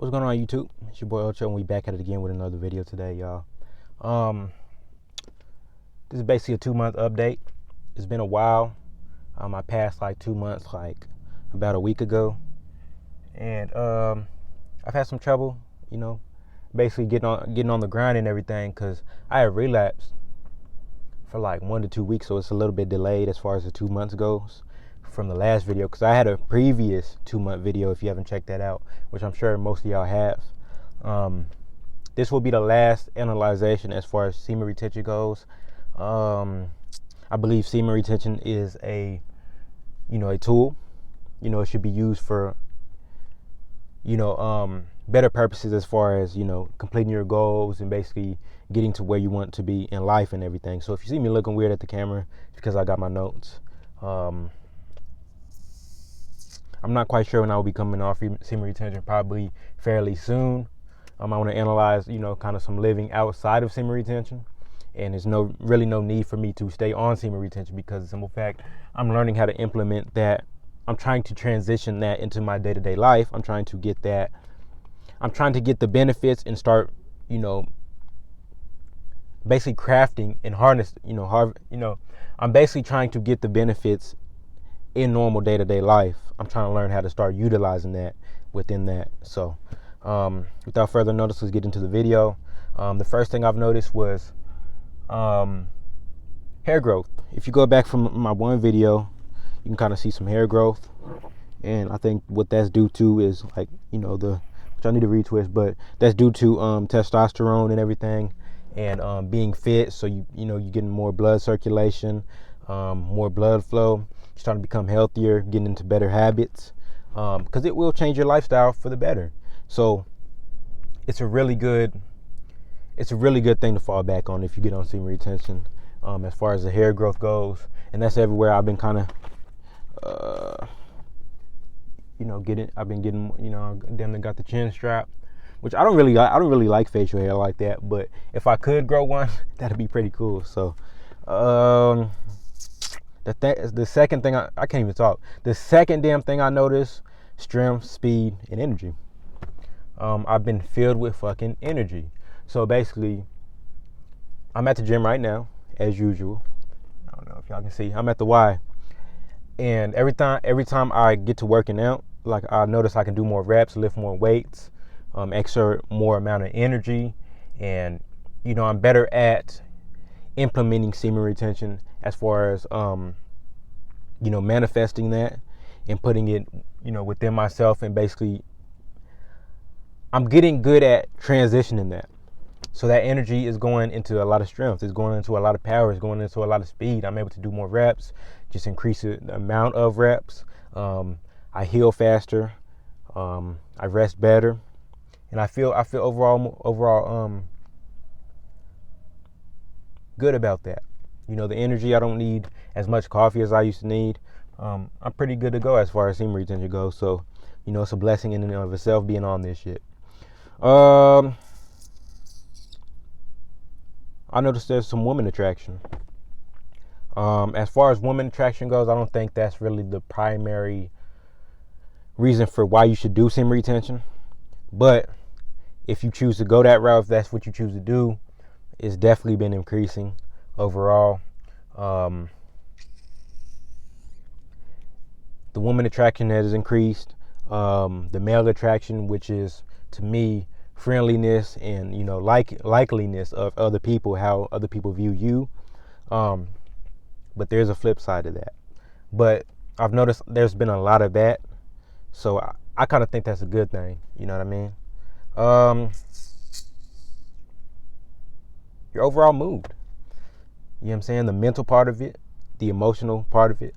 What's going on, YouTube? It's your boy Ocho, and we back at it again with another video today, y'all. This is basically a 2-month update. It's been a while. I passed like 2 months, like about a week ago, and I've had some trouble, basically getting on the grind and everything, because I have relapsed for like 1 to 2 weeks, so it's a little bit delayed as far as the 2 months goes from the last video, because I had a previous 2-month video, if you haven't checked that out, which I'm sure most of y'all have. This will be the last analyzation as far as semen retention goes. I believe semen retention is a tool. It should be used for better purposes, as far as completing your goals and basically getting to where you want to be in life and everything. So if you see me looking weird at the camera, it's because I got my notes. I'm not quite sure when I will be coming off semen retention, probably fairly soon. I want to analyze, kind of some living outside of semen retention. And there's really no need for me to stay on semen retention, because of the simple fact, I'm learning how to implement that. I'm trying to transition that into my day-to-day life. I'm trying to get the benefits and start, basically crafting and harness, I'm basically trying to get the benefits in normal day-to-day life. I'm trying to learn how to start utilizing that within that. So without further notice, let's get into the video. The first thing I've noticed was hair growth. If you go back from my one video, you can kind of see some hair growth, and I think what that's due to is which I need to retwist, but that's due to testosterone and everything, and being fit. So you're getting more blood circulation, more blood flow. You're starting to become healthier, getting into better habits, because it will change your lifestyle for the better. So it's a really good thing to fall back on if you get on semen retention, as far as the hair growth goes. And that's everywhere. I've been kind of I've been getting, damn near got the chin strap, which I don't really like facial hair like that, but if I could grow one, that'd be pretty cool. So the second thing, I can't even talk. The second damn thing I noticed: strength, speed, and energy. I've been filled with fucking energy. So basically, I'm at the gym right now, as usual. I don't know if y'all can see. I'm at the Y, and every time I get to working out, like, I notice I can do more reps, lift more weights, exert more amount of energy, and I'm better at implementing semen retention, as far as manifesting that and putting it within myself, and basically I'm getting good at transitioning that. So that energy is going into a lot of strength. It's going into a lot of power. It's going into a lot of speed. I'm able to do more reps, just increase the amount of reps. I heal faster. I rest better, and I feel overall good about that. The energy, I don't need as much coffee as I used to need. I'm pretty good to go as far as semen retention goes. So, it's a blessing in and of itself being on this shit. I noticed there's some woman attraction. As far as woman attraction goes, I don't think that's really the primary reason for why you should do semen retention. But if you choose to go that route, if that's what you choose to do, it's definitely been increasing overall. The woman attraction has increased. The male attraction, which is, to me, friendliness and likeliness of other people, how other people view you. But there's a flip side to that. But I've noticed there's been a lot of that, so I kind of think that's a good thing. You know what I mean? Your overall mood. You know what I'm saying? The mental part of it, the emotional part of it,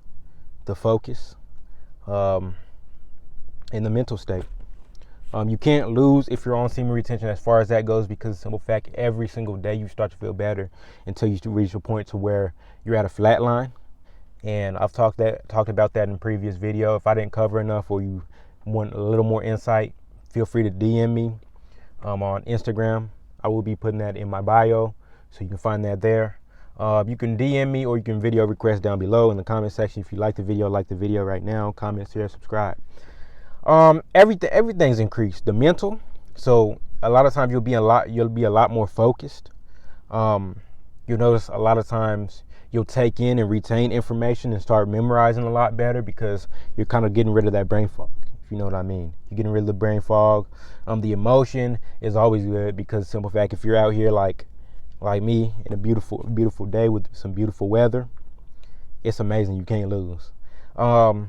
the focus, and the mental state. You can't lose if you're on semen retention as far as that goes, because of the simple fact, every single day you start to feel better until you reach a point to where you're at a flat line. And I've talked about that in a previous video. If I didn't cover enough, or you want a little more insight, feel free to DM me on Instagram. I will be putting that in my bio, so you can find that there. You can DM me, or you can video request down below in the comment section. If you like the video right now, comment, share, subscribe. Everything's increased. The mental, So a lot of times you'll be a lot more focused. Um, you'll notice a lot of times you'll take in and retain information and start memorizing a lot better because you're kind of getting rid of that brain fog, if you know what I mean. You're getting rid of the brain fog. The emotion is always good because simple fact, if you're out here like me in a beautiful day with some beautiful weather, it's amazing. You can't lose. Um,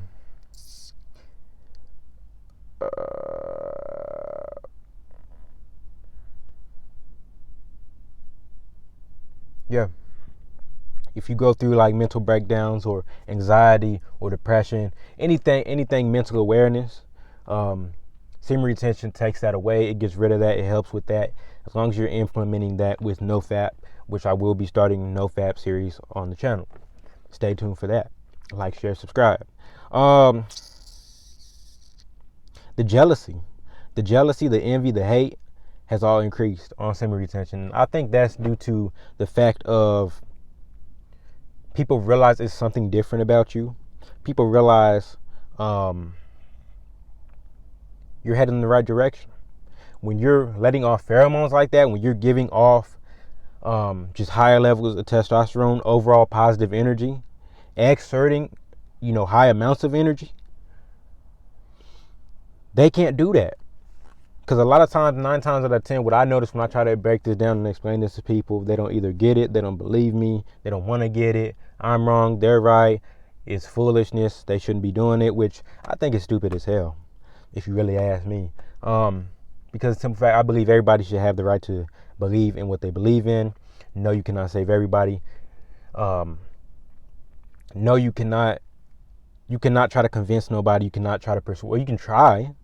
yeah. If you go through like mental breakdowns or anxiety or depression, anything mental awareness, semen retention takes that away. It gets rid of that. It helps with that. As long as you're implementing that with NoFap, which I will be starting a NoFap series on the channel. Stay tuned for that. Like, share, subscribe. Um, the jealousy, the envy, the hate has all increased on semen retention. I think that's due to the fact of people realize it's something different about you. People realize you're heading in the right direction. When you're letting off pheromones like that, when you're giving off just higher levels of testosterone, overall positive energy, exerting, high amounts of energy, they can't do that. Because a lot of times, 9 times out of 10, what I notice when I try to break this down and explain this to people, they don't either get it, they don't believe me, they don't want to get it. I'm wrong, they're right. It's foolishness. They shouldn't be doing it, which I think is stupid as hell, if you really ask me. Because simple fact, I believe everybody should have the right to believe in what they believe in. No, you cannot save everybody. No, you cannot try to convince nobody. You cannot try to persuade. Well, you can try,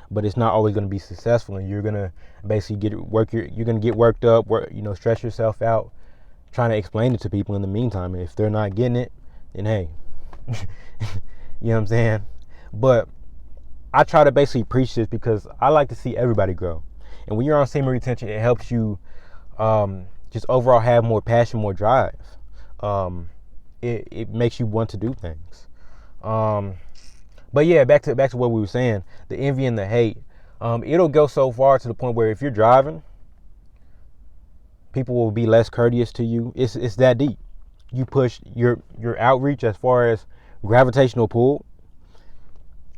but it's not always going to be successful, and you're going to basically you're going to get worked up, stress yourself out trying to explain it to people in the meantime. And if they're not getting it, then hey, you know what I'm saying? But I try to basically preach this because I like to see everybody grow. And when you're on semen retention, it helps you just overall have more passion, more drive. It makes you want to do things. But yeah, back to what we were saying, the envy and the hate. It'll go so far to the point where if you're driving, people will be less courteous to you. It's that deep. You push your outreach as far as gravitational pull.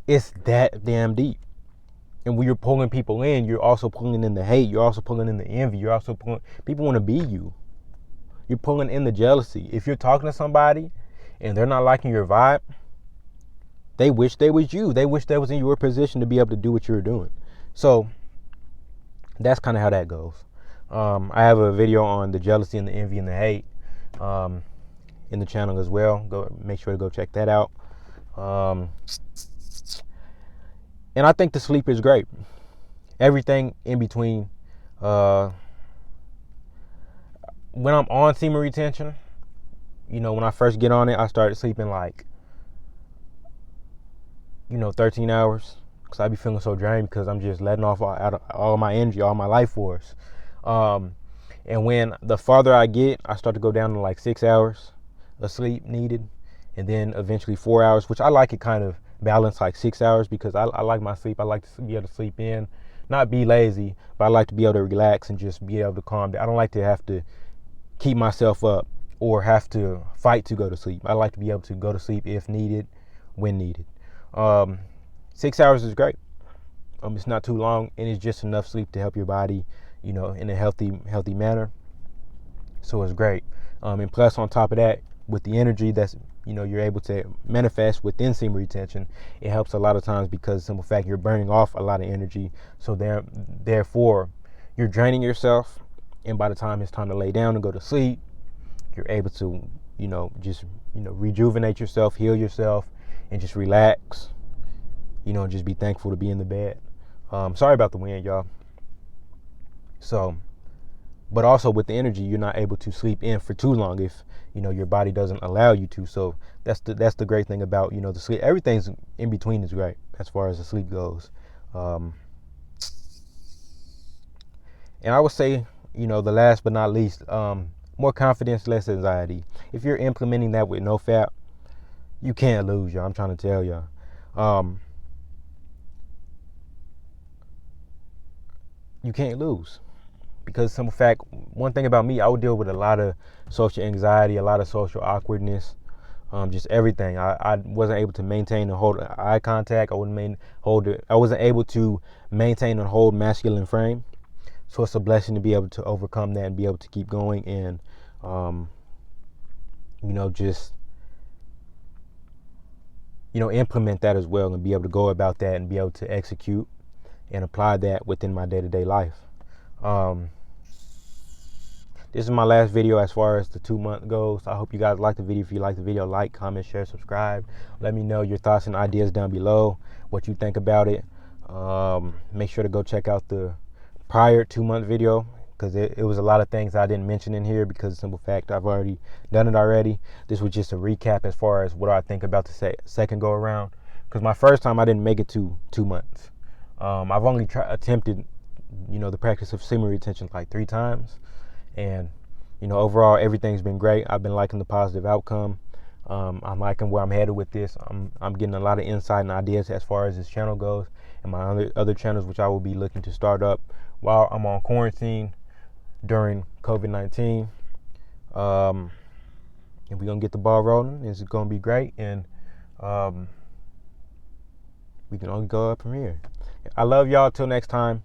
It's that damn deep. And when you're pulling people in, you're also pulling in the hate. You're also pulling in the envy. You're also pulling, people want to be you. You're pulling in the jealousy. If you're talking to somebody and they're not liking your vibe, they wish they was you. They wish they was in your position to be able to do what you're doing. So that's kind of how that goes. I have a video on the jealousy and the envy and the hate in the channel as well. Go make sure to go check that out. And I think the sleep is great. Everything in between. When I'm on semen retention, when I first get on it, I started sleeping like 13 hours, because I be feeling so drained because I'm just letting off all my energy, all my life force. And when the farther I get, I start to go down to like 6 hours of sleep needed, and then eventually 4 hours, which I like it kind of balanced, like 6 hours, because I like my sleep. I like to be able to sleep in, not be lazy, but I like to be able to relax and just be able to calm down. I don't like to have to keep myself up or have to fight to go to sleep. I like to be able to go to sleep if needed, when needed. 6 hours is great. It's not too long, and it's just enough sleep to help your body, in a healthy manner. So it's great. And plus, on top of that, with the energy that's you're able to manifest within semen retention, it helps a lot of times because simple fact, you're burning off a lot of energy. So therefore, you're draining yourself, and by the time it's time to lay down and go to sleep, you're able to just rejuvenate yourself, heal yourself, and just relax. Just be thankful to be in the bed. Sorry about the wind, y'all. So, but also with the energy, you're not able to sleep in for too long if your body doesn't allow you to. So that's the great thing about the sleep. Everything's in between is great as far as the sleep goes. And I would say the last but not least, more confidence, less anxiety. If you're implementing that with NoFap, you can't lose, y'all. I'm trying to tell y'all. you can't lose. Because simple fact, one thing about me, I would deal with a lot of social anxiety, a lot of social awkwardness, just everything. I wasn't able to maintain and hold eye contact. I wasn't able to maintain and hold masculine frame. So it's a blessing to be able to overcome that and be able to keep going and, just, implement that as well and be able to go about that and be able to execute and apply that within my day-to-day life. This is my last video as far as the 2-month goes. I hope you guys like the video. If you like the video, like, comment, share, subscribe. Let me know your thoughts and ideas down below, what you think about it. Make sure to go check out the prior 2-month video, because it was a lot of things I didn't mention in here because simple fact, I've already done it already. This was just a recap as far as what I think about the second go around, because my first time I didn't make it to 2 months. I've only attempted, the practice of semen retention like 3 times. And, overall, everything's been great. I've been liking the positive outcome. I'm liking where I'm headed with this. I'm getting a lot of insight and ideas as far as this channel goes and my other channels, which I will be looking to start up while I'm on quarantine during COVID-19. And we're going to get the ball rolling. It's going to be great. And we can only go up from here. I love y'all. Till next time.